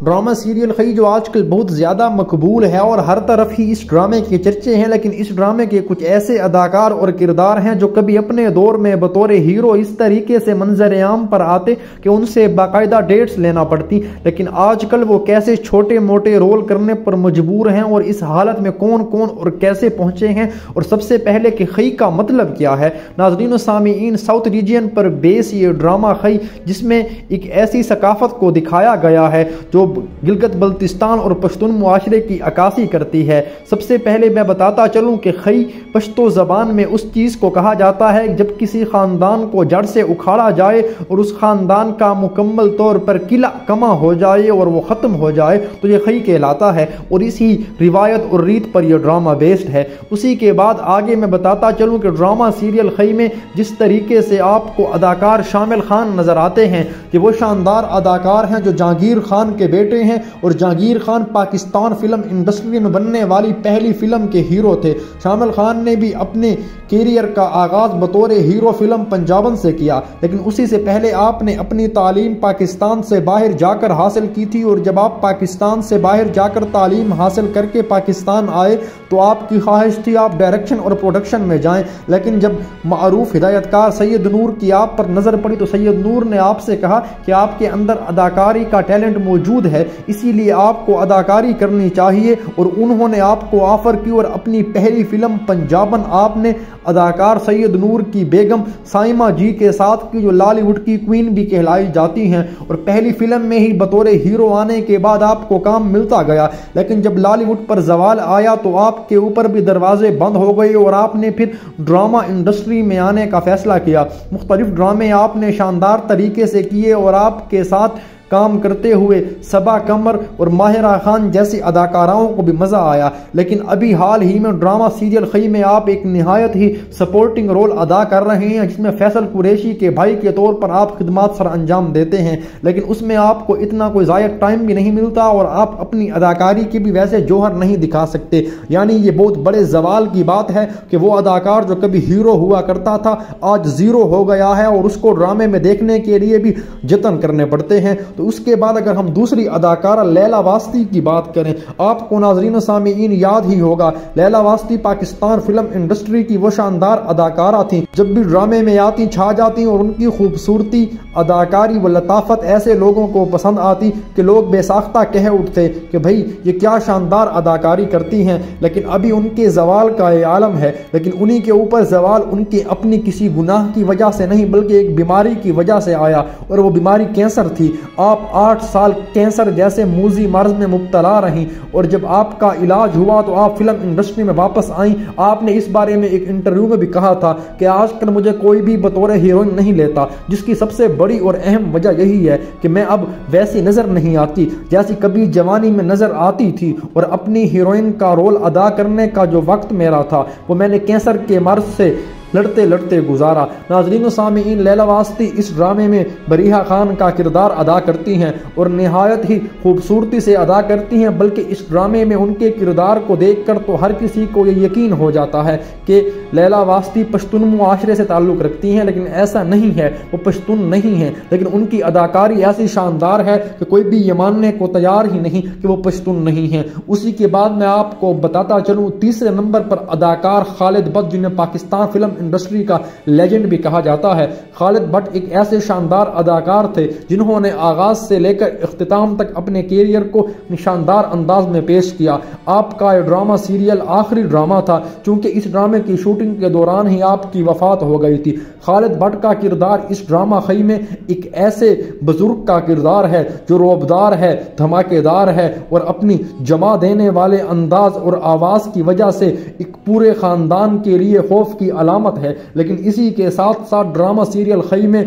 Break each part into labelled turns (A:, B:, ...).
A: Drama serial خی جو آج کل بہت زیادہ مقبول ہے اور ہر طرف ہی اس ڈرامے کے چرچے ہیں، لیکن اس ڈرامے کے کچھ ایسے اداکار اور کردار ہیں جو کبھی اپنے دور میں بطور ہیرو اس طریقے سے منظر عام پر آتے کہ ان سے باقاعدہ ڈیٹس لینا پڑتی، لیکن آج کل وہ کیسے چھوٹے موٹے رول کرنے پر مجبور ہیں اور اس حالت میں کون کون اور کیسے پہنچے ہیں، اور سب سے پہلے کہ خی کا مطلب کیا ہے۔ ناظرین و سامعین، ساؤتھ ریجین پر بیس یہ ڈرامہ خی، جس میں ایک ایسی ثقافت کو دکھایا گیا ہے جو گلگت بلتستان اور پشتون معاشرے کی عکاسی کرتی ہے۔ سب سے پہلے میں بتاتا چلوں کہ خی پشتو زبان میں اس چیز کو کہا جاتا ہے جب کسی خاندان کو جڑ سے اکھاڑا جائے اور اس خاندان کا مکمل طور پر قلع کما ہو جائے اور وہ ختم ہو جائے تو یہ خی کہلاتا ہے، اور اسی روایت اور ریت پر یہ ڈرامہ بیسڈ ہے۔ اسی کے بعد آگے میں بتاتا چلوں کہ ڈرامہ سیریل خی میں جس طریقے سے آپ کو اداکار شامل خان نظر آتے ہیں کہ وہ شاندار اداکار ہیں جو جہانگیر خان کے بیٹے ہیں، اور جہانگیر خان پاکستان فلم انڈسٹری میں بننے والی پہلی فلم کے ہیرو تھے۔ شامل خان نے بھی اپنے کیریئر کا آغاز بطور ہیرو فلم پنجابن سے کیا، لیکن اسی سے پہلے آپ نے اپنی تعلیم پاکستان سے باہر جا کر حاصل کی تھی، اور جب آپ پاکستان سے باہر جا کر تعلیم حاصل کر کے پاکستان آئے تو آپ کی خواہش تھی آپ ڈائریکشن اور پروڈکشن میں جائیں، لیکن جب معروف ہدایت کار سید نور کی آپ پر نظر پڑی تو سید نور نے آپ سے کہا کہ آپ کے اندر اداکاری کا ٹیلنٹ موجود ہے، اسی لیے آپ کو اداکاری کرنی چاہیے، اور انہوں نے آپ کو آفر کی، اور اپنی پہلی فلم پنجابن آپ نے اداکار سید نور کی بیگم سائمہ جی کے ساتھ کی، جو لالی ووڈ کی کوئین بھی کہلائی جاتی ہیں، اور پہلی فلم میں ہی بطور ہیرو آنے کے بعد آپ کو کام ملتا گیا، لیکن جب لالی ووڈ پر زوال آیا تو آپ کے اوپر بھی دروازے بند ہو گئے اور آپ نے پھر ڈرامہ انڈسٹری میں آنے کا فیصلہ کیا۔ مختلف ڈرامے آپ نے شاندار طریقے سے کیے، اور آپ کے ساتھ کام کرتے ہوئے صبا قمر اور ماہرہ خان جیسی اداکاراؤں کو بھی مزہ آیا، لیکن ابھی حال ہی میں ڈرامہ سیریل خی میں آپ ایک نہایت ہی سپورٹنگ رول ادا کر رہے ہیں، جس میں فیصل قریشی کے بھائی کے طور پر آپ خدمات سر انجام دیتے ہیں، لیکن اس میں آپ کو اتنا کوئی زائد ٹائم بھی نہیں ملتا، اور آپ اپنی اداکاری کی بھی ویسے جوہر نہیں دکھا سکتے۔ یعنی یہ بہت بڑے زوال کی بات ہے کہ وہ اداکار جو کبھی ہیرو ہوا کرتا تھا آج زیرو ہو گیا ہے، اور اس کو ڈرامے میں دیکھنے کے لیے بھی جتن کرنے پڑتے ہیں۔ تو اس کے بعد اگر ہم دوسری اداکارہ لیلا واسطی کی بات کریں، آپ کو ناظرین و سامعین یاد ہی ہوگا لیلا واسطی پاکستان فلم انڈسٹری کی وہ شاندار اداکارہ تھیں، جب بھی ڈرامے میں آتی چھا جاتی، اور ان کی خوبصورتی، اداکاری و لطافت ایسے لوگوں کو پسند آتی کہ لوگ بے ساختہ کہہ اٹھتے کہ بھائی یہ کیا شاندار اداکاری کرتی ہیں، لیکن ابھی ان کے زوال کا یہ عالم ہے، لیکن انہی کے اوپر زوال ان کے اپنی کسی گناہ کی وجہ سے نہیں بلکہ ایک بیماری کی وجہ سے آیا، اور وہ بیماری کینسر تھی۔ آپ 8 سال کینسر جیسے موذی مرض میں مبتلا رہیں، اور جب آپ کا علاج ہوا تو آپ فلم انڈسٹری میں واپس آئیں۔ آپ نے اس بارے میں ایک انٹرویو میں بھی کہا تھا کہ آج کل مجھے کوئی بھی بطور ہیروئن نہیں لیتا، جس کی سب سے بڑی اور اہم وجہ یہی ہے کہ میں اب ویسی نظر نہیں آتی جیسی کبھی جوانی میں نظر آتی تھی، اور اپنی ہیروئن کا رول ادا کرنے کا جو وقت میرا تھا وہ میں نے کینسر کے مرض سے لڑتے لڑتے گزارا۔ ناظرین و سامعین، لیلا واسطی اس ڈرامے میں بریحہ خان کا کردار ادا کرتی ہیں، اور نہایت ہی خوبصورتی سے ادا کرتی ہیں، بلکہ اس ڈرامے میں ان کے کردار کو دیکھ کر تو ہر کسی کو یہ یقین ہو جاتا ہے کہ لیلا واسطی پشتون معاشرے سے تعلق رکھتی ہیں، لیکن ایسا نہیں ہے، وہ پشتون نہیں ہیں، لیکن ان کی اداکاری ایسی شاندار ہے کہ کوئی بھی یہ ماننے کو تیار ہی نہیں کہ وہ پشتون نہیں ہیں۔ اسی کے بعد میں آپ کو بتاتا چلوں تیسرے نمبر پر اداکار خالد بٹ، جنہیں پاکستان فلم انڈسٹری کا لیجنڈ بھی کہا جاتا ہے۔ خالد بٹ ایک ایسے شاندار اداکار تھے جنہوں نے آغاز سے لے کر اختتام تک اپنے کیریئر کو شاندار انداز میں پیش کیا۔ آپ کا یہ ڈرامہ سیریل آخری ڈرامہ تھا، چونکہ اس ڈرامے کی شوٹنگ کے دوران ہی آپ کی وفات ہو گئی تھی۔ خالد بٹ کا کردار اس ڈرامہ خی میں ایک ایسے بزرگ کا کردار ہے جو روبدار ہے، دھماکے دار ہے، اور اپنی جما دینے والے انداز اور آواز کی وجہ سے ایک پورے خاندان کے لیے خوف کی علامت ہے، لیکن اسی کے ساتھ ساتھ ڈرامہ سیریل خی میں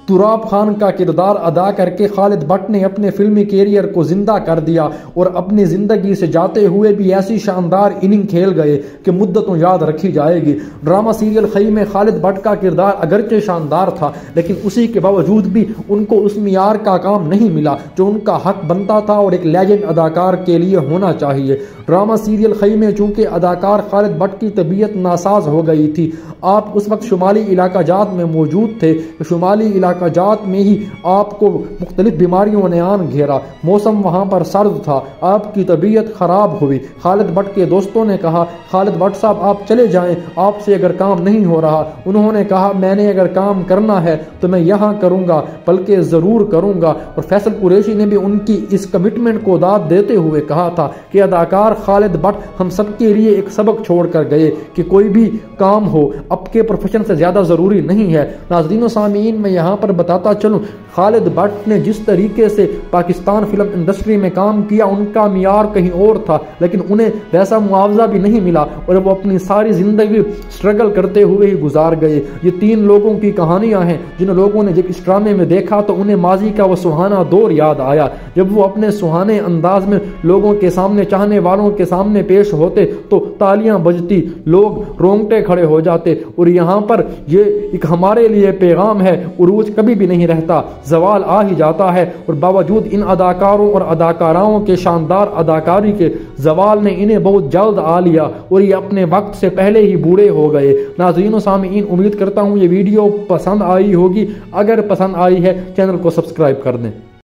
A: تراب خان کا کردار ادا کر کے خالد بٹ نے اپنے فلمی کیریئر کو زندہ کر دیا، اور اپنی زندگی سے جاتے ہوئے بھی ایسی شاندار اننگ کھیل گئے کہ مدتوں یاد رکھی جائے گی۔ ڈرامہ سیریل خی میں خالد بٹ کا کردار اگرچہ شاندار تھا، لیکن اسی کے باوجود بھی ان کو اس معیار کا کام نہیں ملا جو ان کا حق بنتا تھا اور ایک لیجنڈ اداکار کے لیے ہونا چاہیے۔ ڈرامہ سیریل خی میں چونکہ اداکار خالد بٹ کی طبیعت ناساز ہو گئی تھی، آپ اس وقت شمالی علاقہ جات میں موجود تھے، شمالی علاقہ علاقہ جات میں ہی آپ کو مختلف بیماریوں نے آن گھیرا، موسم وہاں پر سرد تھا، آپ کی طبیعت خراب ہوئی۔ خالد بٹ کے دوستوں نے کہا خالد بٹ صاحب آپ چلے جائیں، آپ سے اگر کام نہیں ہو رہا۔ انہوں نے کہا میں نے اگر کام کرنا ہے تو میں یہاں کروں گا، بلکہ ضرور کروں گا۔ اور فیصل قریشی نے بھی ان کی اس کمٹمنٹ کو داد دیتے ہوئے کہا تھا کہ اداکار خالد بٹ ہم سب کے لیے ایک سبق چھوڑ کر گئے کہ کوئی بھی کام ہو اب کے پروفیشن سے زیادہ ضروری نہیں ہے۔ ناظرین و سامعین میں یہاں پر بتاتا چلوں خالد بٹ نے جس طریقے سے پاکستان فلم انڈسٹری میں کام کیا ان کا معیار کہیں اور تھا، لیکن انہیں ویسا معاوضہ بھی نہیں ملا اور وہ اپنی ساری زندگی سٹرگل کرتے ہوئے ہی گزار گئے۔ یہ تین لوگوں کی کہانیاں ہیں جن لوگوں نے جب اس ڈرامے میں دیکھا تو انہیں ماضی کا وہ سہانا دور یاد آیا جب وہ اپنے سہانے انداز میں لوگوں کے سامنے، چاہنے والوں کے سامنے پیش ہوتے تو تالیاں بجتی، لوگ رونگٹے کھڑے ہو جاتے۔ اور یہاں پر یہ ایک ہمارے لیے پیغام ہے، عروج کبھی بھی نہیں رہتا، زوال آ ہی جاتا ہے، اور باوجود ان اداکاروں اور اداکاراؤں کے شاندار اداکاری کے زوال نے انہیں بہت جلد آ لیا اور یہ اپنے وقت سے پہلے ہی بوڑھے ہو گئے۔ ناظرین و سامعین امید کرتا ہوں یہ ویڈیو پسند آئی ہوگی، اگر پسند آئی ہے چینل کو سبسکرائب کر دیں۔